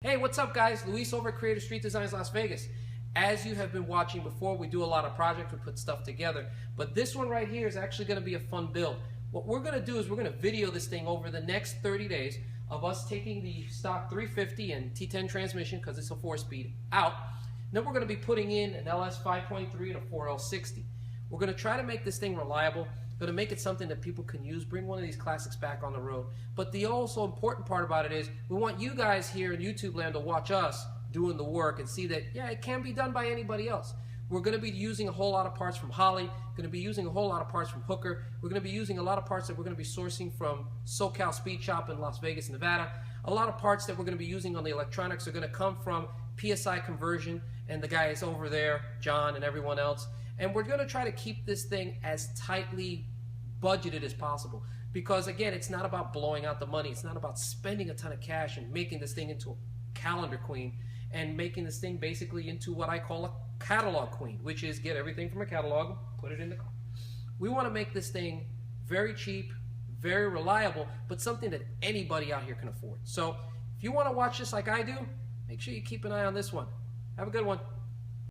Hey, what's up guys? Luis over at Creative Street Designs Las Vegas. As you have been watching before, we do a lot of projects, we put stuff together. But this one right here is actually going to be a fun build. What we're going to do is we're going to video this thing over the next 30 days of us taking the stock 350 and T10 transmission, because it's a 4-speed, out. Then we're going to be putting in an LS 5.3 and a 4L60. We're going to try to make this thing reliable. Going to make it something that people can use, bring one of these classics back on the road. But the also important part about it is we want you guys here in YouTube land to watch us doing the work and see that, yeah, it can be done by anybody else. We're going to be using a whole lot of parts from Holly, going to be using a whole lot of parts from Hooker. We're going to be using a lot of parts that we're going to be sourcing from SoCal Speed Shop in Las Vegas, Nevada. A lot of parts that we're going to be using on the electronics are going to come from PSI Conversion and the guys over there, John and everyone else. And we're going to try to keep this thing as tightly budgeted as possible. Because again, it's not about blowing out the money. It's not about spending a ton of cash and making this thing into a calendar queen and making this thing basically into what I call a catalog queen, which is get everything from a catalog, put it in the car. We want to make this thing very cheap, very reliable, but something that anybody out here can afford. So if you want to watch this like I do, make sure you keep an eye on this one. Have a good one.